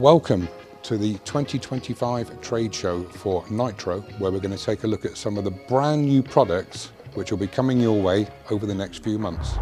Welcome to the 2025 trade show for Nytro, where we're going to take a look at some of the brand new products which will be coming your way over the next few months.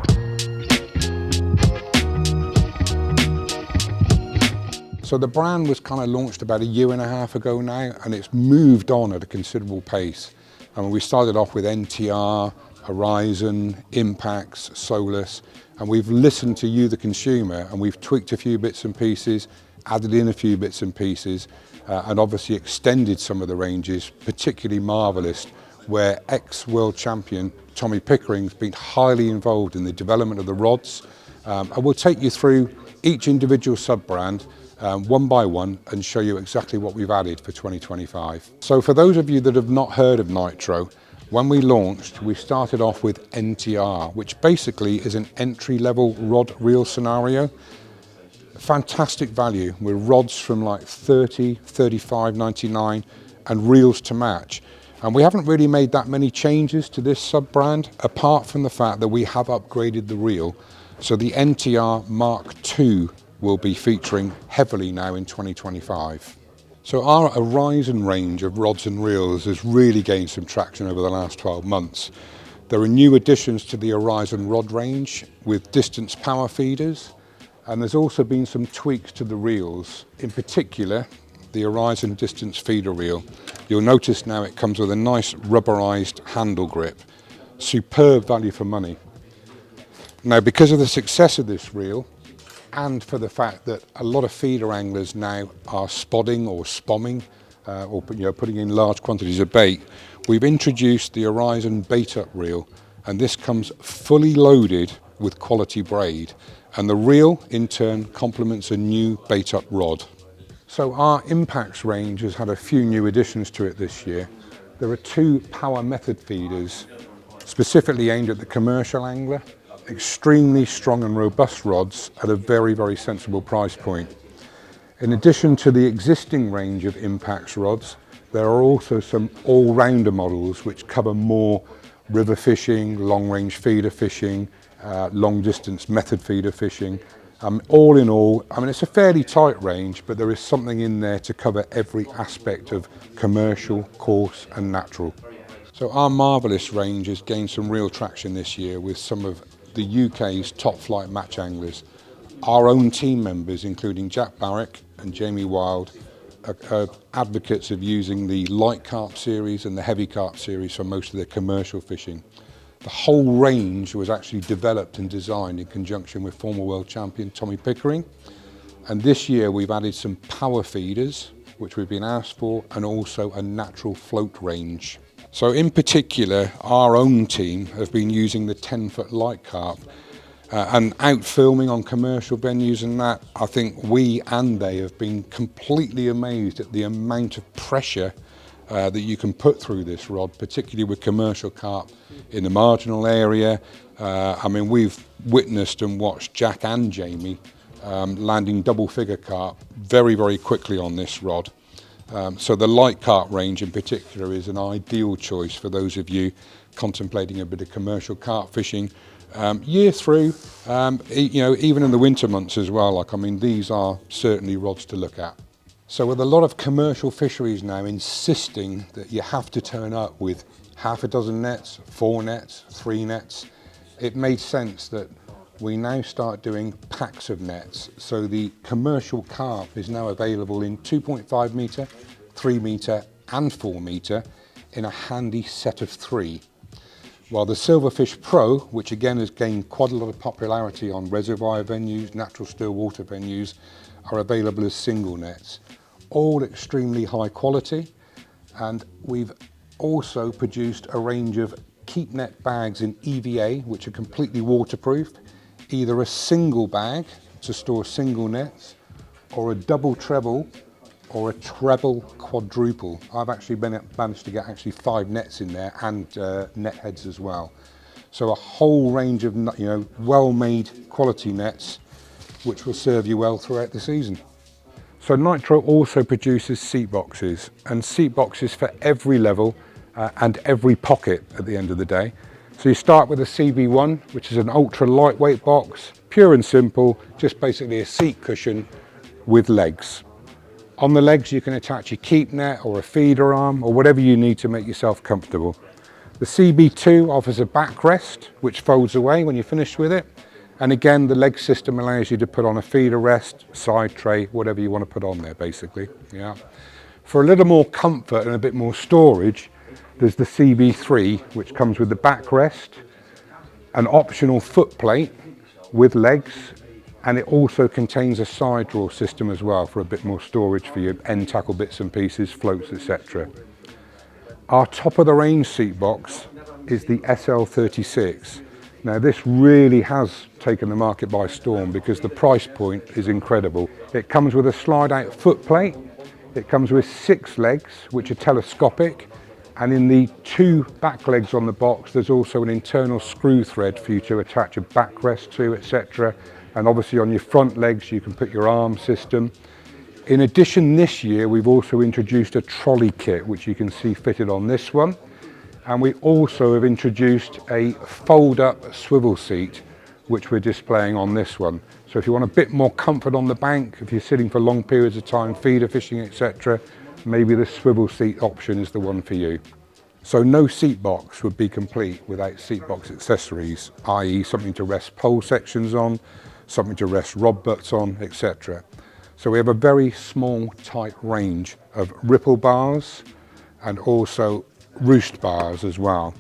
So the brand was kind of launched about a year and a half ago now, and it's moved on at a considerable pace. And we started off with NTR, Horizon, Impax, Solus, and we've listened to you, the consumer, and we've tweaked a few bits and pieces, added in a few bits and pieces, and obviously extended some of the ranges, particularly Marvelist, where ex-world champion Tommy Pickering's been highly involved in the development of the rods. And we'll take you through each individual sub-brand one by one and show you exactly what we've added for 2025. So for those of you that have not heard of Nytro, when we launched, we started off with NTR, which basically is an entry-level rod reel scenario. Fantastic value with rods from like 30, 35.99 and reels to match. And we haven't really made that many changes to this sub-brand, apart from the fact that we have upgraded the reel. So the NTR Mark II will be featuring heavily now in 2025. So our Horizon range of rods and reels has really gained some traction over the last 12 months. There are new additions to the Horizon rod range with distance power feeders, and there's also been some tweaks to the reels, in particular the Horizon distance feeder reel. You'll notice now it comes with a nice rubberized handle grip. Superb value for money. Now, because of the success of this reel, and for the fact that a lot of feeder anglers now are spodding or spomming, or putting in large quantities of bait, we've introduced the Horizon bait up reel, and this comes fully loaded with quality braid, and the reel in turn complements a new bait up rod. So our Impax range has had a few new additions to it this year. There are two power method feeders specifically aimed at the commercial angler. Extremely strong and robust rods at a very, very sensible price point. In addition to the existing range of Impax rods, there are also some all-rounder models which cover more river fishing, long-range feeder fishing, long-distance method feeder fishing. All in all, I mean, it's a fairly tight range, but there is something in there to cover every aspect of commercial, coarse and natural. So our Marvelist range has gained some real traction this year with some of the UK's top flight match anglers. Our own team members, including Jack Barrick and Jamie Wild, are advocates of using the light carp series and the heavy carp series for most of their commercial fishing. The whole range was actually developed and designed in conjunction with former world champion Tommy Pickering. And this year we've added some power feeders, which we've been asked for, and also a natural float range. So in particular, our own team have been using the 10-foot light carp and out filming on commercial venues and that. I think we and they have been completely amazed at the amount of pressure that you can put through this rod, particularly with commercial carp in the marginal area. I mean, we've witnessed and watched Jack and Jamie landing double figure carp very, very quickly on this rod. So the light carp range in particular is an ideal choice for those of you contemplating a bit of commercial carp fishing year through, even in the winter months as well. Like, I mean, these are certainly rods to look at. So with a lot of commercial fisheries now insisting that you have to turn up with half a dozen nets, 4 nets, 3 nets, it made sense that we now start doing packs of nets. So the commercial carp is now available in 2.5 metre, 3 metre and 4 metre in a handy set of 3. While the Silverfish Pro, which again has gained quite a lot of popularity on reservoir venues, natural still water venues, are available as single nets. All extremely high quality, and we've also produced a range of keep net bags in EVA, which are completely waterproof. Either a single bag to store single nets, or a double treble, or a treble quadruple. I've actually managed to get 5 nets in there and net heads as well. So a whole range of well-made quality nets, which will serve you well throughout the season. So Nytro also produces seat boxes, and seat boxes for every level and every pocket at the end of the day. So you start with a CB1, which is an ultra lightweight box, pure and simple, just basically a seat cushion with legs. On the legs you can attach your keep net or a feeder arm or whatever you need to make yourself comfortable. The CB2 offers a backrest which folds away when you're finished with it, and again the leg system allows you to put on a feeder rest, side tray, whatever you want to put on there basically. Yeah. For a little more comfort and a bit more storage, there's the CB3 which comes with the backrest, an optional foot plate with legs, and it also contains a side drawer system as well for a bit more storage for your end tackle bits and pieces, floats, etc. Our top of the range seat box is the SL36. Now this really has taken the market by storm because the price point is incredible. It comes with a slide out foot plate, it comes with 6 legs which are telescopic, and in the 2 back legs on the box there's also an internal screw thread for you to attach a backrest to, etc. And obviously on your front legs you can put your arm system. In addition, this year we've also introduced a trolley kit which you can see fitted on this one, and we also have introduced a fold-up swivel seat which we're displaying on this one. So if you want a bit more comfort on the bank, if you're sitting for long periods of time, feeder fishing, etc., maybe the swivel seat option is the one for you. So no seat box would be complete without seat box accessories, i.e. something to rest pole sections on, something to rest rod butts on, etc. So we have a very small, tight range of ripple bars and also roost bars as well.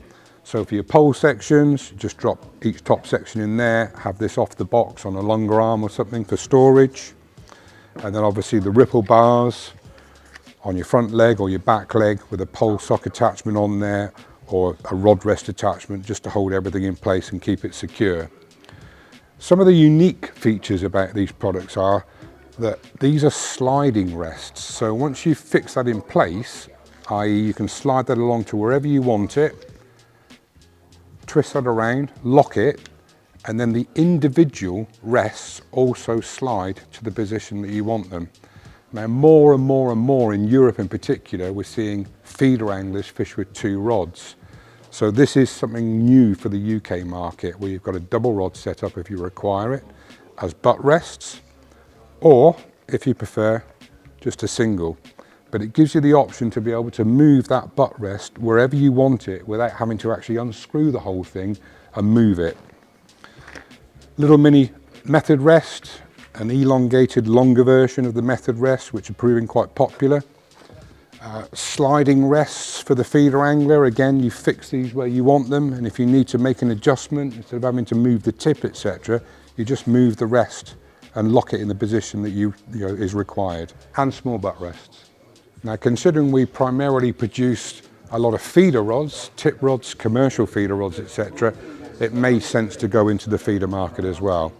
So for your pole sections, just drop each top section in there, have this off the box on a longer arm or something for storage. And then obviously the ripple bars on your front leg or your back leg with a pole sock attachment on there or a rod rest attachment just to hold everything in place and keep it secure. Some of the unique features about these products are that these are sliding rests. So once you fix that in place, i.e. you can slide that along to wherever you want it, twist that around, lock it, and then the individual rests also slide to the position that you want them. Now more and more and more in Europe in particular, we're seeing feeder anglers fish with 2 rods. So this is something new for the UK market, where you've got a double rod set up if you require it as butt rests, or if you prefer just a single. But it gives you the option to be able to move that butt rest wherever you want it without having to actually unscrew the whole thing and move it. Little mini method rest, an elongated longer version of the method rest which are proving quite popular. Sliding rests for the feeder angler. Again, you fix these where you want them, and if you need to make an adjustment, instead of having to move the tip, etc., you just move the rest and lock it in the position that is required. And small butt rests. Now considering we primarily produce a lot of feeder rods, tip rods, commercial feeder rods, etc., it made sense to go into the feeder market as well.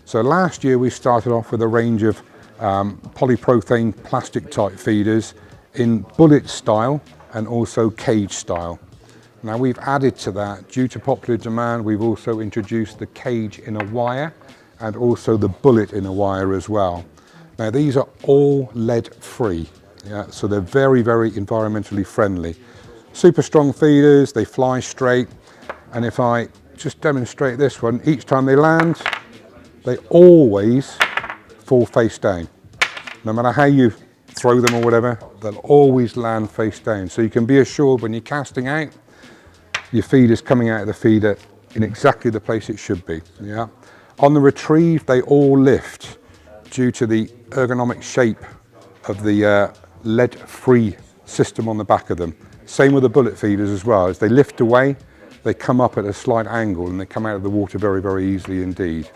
So last year we started off with a range of polypropylene plastic type feeders in bullet style and also cage style. Now we've added to that, due to popular demand, we've also introduced the cage in a wire and also the bullet in a wire as well. Now these are all lead free, yeah, so they're very, very environmentally friendly. Super strong feeders, they fly straight, and if I just demonstrate this one, each time they land, they always fall face down. No matter how you throw them or whatever, they'll always land face down. So you can be assured when you're casting out, your feeder's coming out of the feeder in exactly the place it should be. Yeah. On the retrieve, they all lift due to the ergonomic shape of the lead-free system on the back of them. Same with the bullet feeders as well. As they lift away, they come up at a slight angle and they come out of the water very, very easily indeed.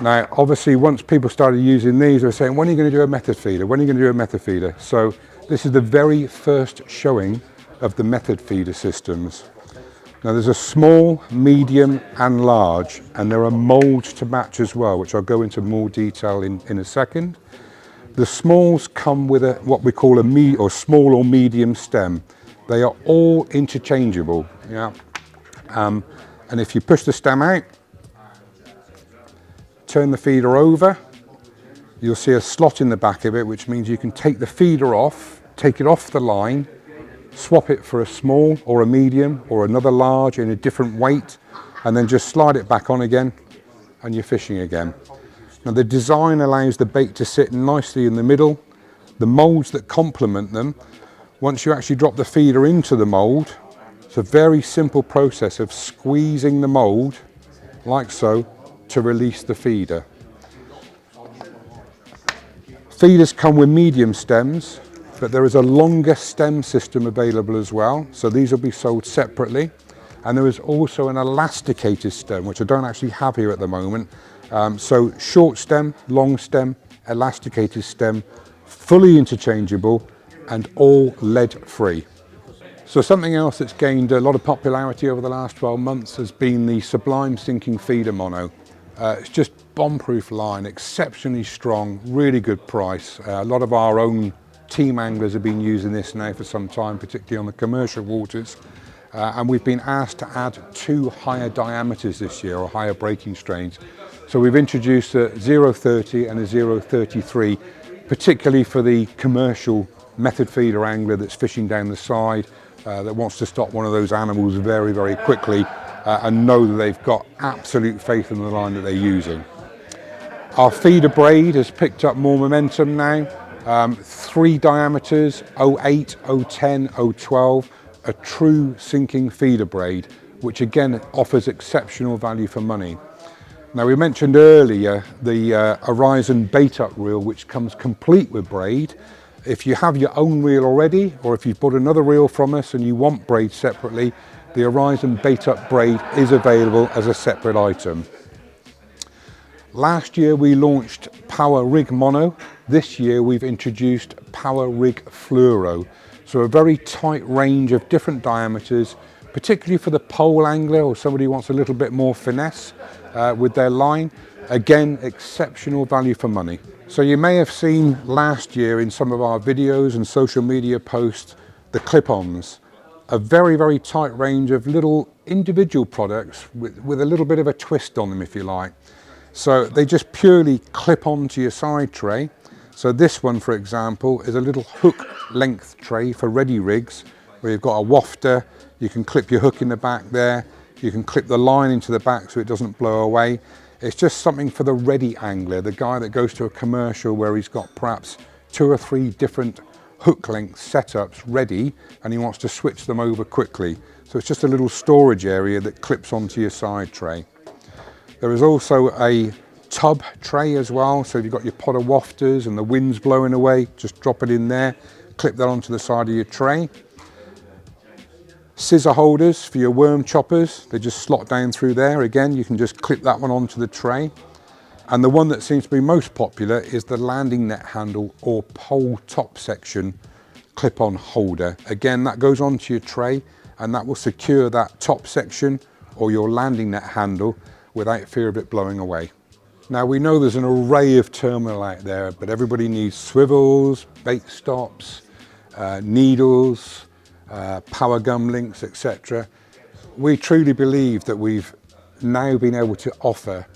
Now, obviously, once people started using these, they were saying, when are you going to do a method feeder? When are you going to do a method feeder? So this is the very first showing of the method feeder systems. Now, there's a small, medium, and large, and there are molds to match as well, which I'll go into more detail in a second. The smalls come with what we call a small or medium stem. They are all interchangeable. Yeah. And if you push the stem out, turn the feeder over, you'll see a slot in the back of it, which means you can take the feeder off, take it off the line, swap it for a small or a medium or another large in a different weight, and then just slide it back on again and you're fishing again. Now the design allows the bait to sit nicely in the middle, The molds that complement them, once you actually drop the feeder into the mold, it's a very simple process of squeezing the mold, like so, to release the feeder. Feeders come with medium stems, but there is a longer stem system available as well, so these will be sold separately. And there is also an elasticated stem, which I don't actually have here at the moment. So short stem, long stem, elasticated stem, fully interchangeable and all lead free. So something else that's gained a lot of popularity over the last 12 months has been the Sublime Sinking Feeder Mono. It's just bomb-proof line, exceptionally strong, really good price. A lot of our own team anglers have been using this now for some time, particularly on the commercial waters. And we've been asked to add 2 higher diameters this year, or higher breaking strains. So we've introduced a 0.30 and a 0.33, particularly for the commercial method feeder angler that's fishing down the side, that wants to stop one of those animals very, very quickly, and know that they've got absolute faith in the line that they're using. Our feeder braid has picked up more momentum now. 3 diameters, 0.8, 0.10, 0.12, a true sinking feeder braid, which again offers exceptional value for money. Now, we mentioned earlier the Horizon bait up reel, which comes complete with braid. If you have your own reel already, or if you've bought another reel from us and you want braid separately, the Horizon bait up braid is available as a separate item. Last year we launched Power Rig Mono. This year we've introduced Power Rig Fluoro. So a very tight range of different diameters, particularly for the pole angler or somebody who wants a little bit more finesse with their line. Again, exceptional value for money. So you may have seen last year in some of our videos and social media posts, the Klip-ons. A very, very tight range of little individual products with a little bit of a twist on them, if you like. So they just purely clip onto your side tray. So this one, for example, is a little hook length tray for ready rigs, where you've got a wafter, you can clip your hook in the back there, you can clip the line into the back so it doesn't blow away. It's just something for the ready angler, the guy that goes to a commercial where he's got perhaps 2 or 3 different hook length setups ready and he wants to switch them over quickly. So it's just a little storage area that clips onto your side tray. There is also a tub tray as well, so if you've got your pot of wafters and the wind's blowing away, just drop it in there, clip that onto the side of your tray. Scissor holders for your worm choppers, they just slot down through there. Again, you can just clip that one onto the tray. And the one that seems to be most popular is the landing net handle or pole top section clip-on holder. Again, that goes onto your tray and that will secure that top section or your landing net handle without fear of it blowing away. Now, we know there's an array of terminal out there, but everybody needs swivels, bait stops, needles, power gum links, etc. We truly believe that we've now been able to offer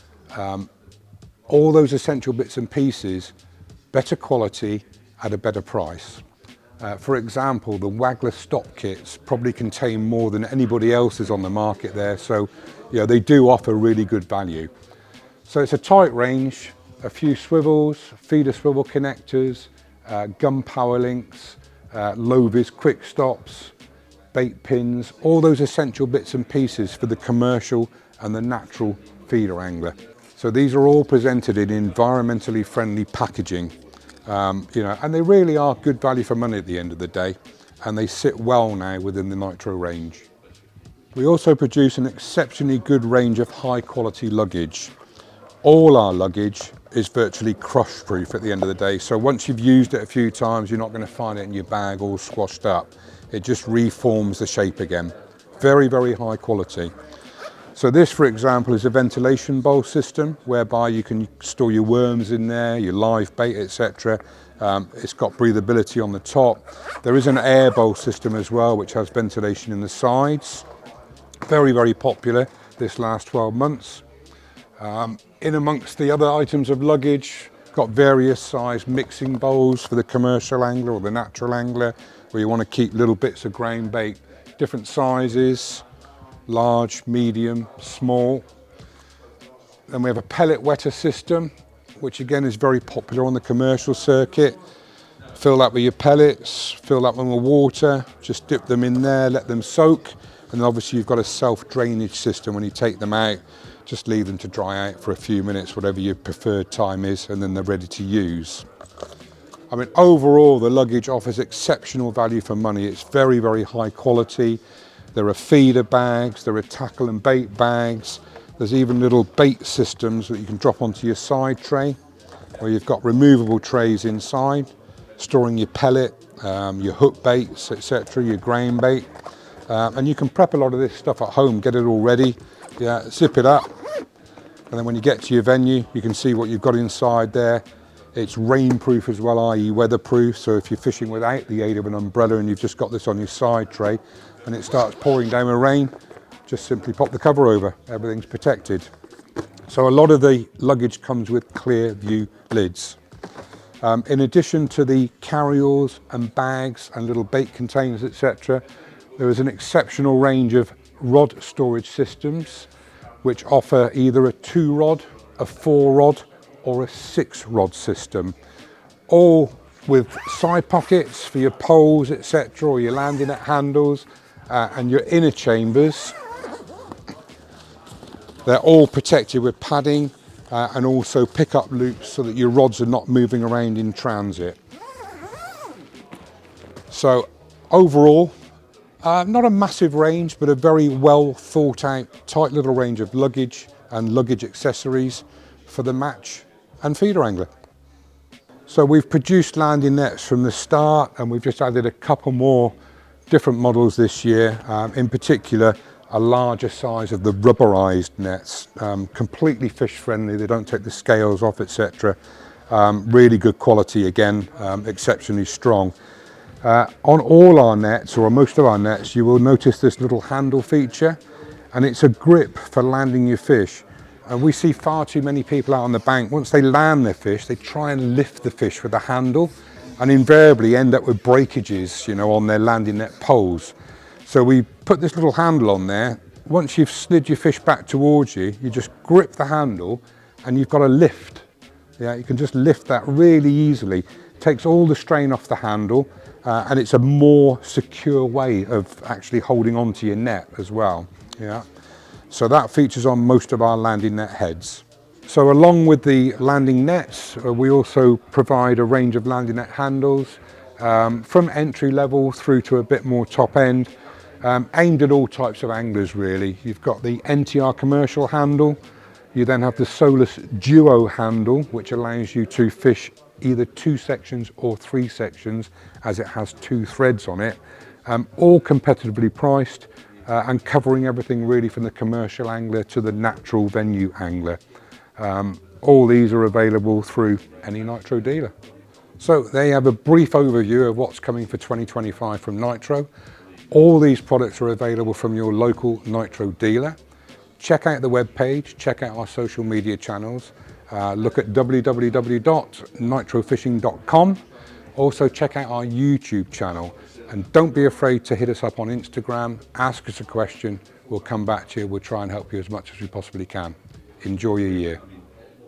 all those essential bits and pieces, better quality at a better price. For example, the Waggler stop kits probably contain more than anybody else's on the market there, so they do offer really good value. So it's a tight range, a few swivels, feeder swivel connectors, gum power links, low-vis quick stops, bait pins, all those essential bits and pieces for the commercial and the natural feeder angler. So these are all presented in environmentally friendly packaging, and they really are good value for money at the end of the day, and they sit well now within the Nytro range. We also produce an exceptionally good range of high quality luggage. All our luggage is virtually crush proof at the end of the day, so once you've used it a few times, you're not going to find it in your bag all squashed up. It just reforms the shape again. Very, very high quality. So this, for example, is a ventilation bowl system whereby you can store your worms in there, your live bait, etc. It's got breathability on the top. There is an air bowl system as well, which has ventilation in the sides. Very, very popular this last 12 months. In amongst the other items of luggage, got various size mixing bowls for the commercial angler or the natural angler, where you want to keep little bits of ground bait, different sizes, large, medium, small. Then we have a pellet wetter system, which again is very popular on the commercial circuit. Fill that with your pellets, fill that one with water, just dip them in there, let them soak. And then obviously you've got a self-drainage system when you take them out. Just leave them to dry out for a few minutes, whatever your preferred time is, and then they're ready to use. I mean, overall, the Luggage offers exceptional value for money. It's very, very high quality. There are feeder bags, there are tackle and bait bags. There's even little bait systems that you can drop onto your side tray, where you've got removable trays inside, storing your pellet, your hook baits, etc., your grain bait. And you can prep a lot of this stuff at home, get it all ready, zip it up, and then when you get to your venue, you can see what you've got inside there. It's rainproof as well, i.e. weatherproof, so if you're fishing without the aid of an umbrella and you've just got this on your side tray and it starts pouring down with rain, just simply pop the cover over, everything's protected. So a lot of the Luggage comes with clear view lids. In addition to the carryalls and bags and little bait containers, etc., there is an exceptional range of rod storage systems which offer either a 2-rod, a 4-rod or a 6-rod system, all with side pockets for your poles, etc., or your landing net handles and your inner chambers. They're all protected with padding and also pick-up loops so that your rods are not moving around in transit. So overall, not a massive range, but a very well thought out, tight little range of Luggage and Luggage accessories for the match and feeder angler. So we've produced landing nets from the start, and we've just added a couple more different models this year, in particular a larger size of the rubberized nets, completely fish friendly, they don't take the scales off, etc. Really good quality again, exceptionally strong. On all our nets, or on most of our nets, you will notice this little handle feature, and it's a grip for landing your fish. And we see far too many people out on the bank, once they land their fish, they try and lift the fish with the handle and invariably end up with breakages, you know, on their landing net poles. So we put this little handle on there. Once you've slid your fish back towards you, you just grip the handle and you've got a lift. Yeah, you can just lift that really easily. Takes all the strain off the handle, and it's a more secure way of actually holding on to your net as well. Yeah. So that features on most of our landing net heads. So along with the landing nets, we also provide a range of landing net handles, from entry level through to a bit more top end, aimed at all types of anglers really. You've got the NTR commercial handle, you then have the Solus Duo handle, which allows you to fish either 2 sections or 3 sections, as it has 2 threads on it, all competitively priced, and covering everything really from the commercial angler to the natural venue angler. All these are available through any Nytro dealer. So there you have a brief overview of what's coming for 2025 from Nytro. All these products are available from your local Nytro dealer. Check out the webpage, check out our social media channels, look at www.nitrofishing.com. Also check out our YouTube channel, and don't be afraid to hit us up on Instagram, ask us a question, we'll come back to you, we'll try and help you as much as we possibly can. Enjoy your year.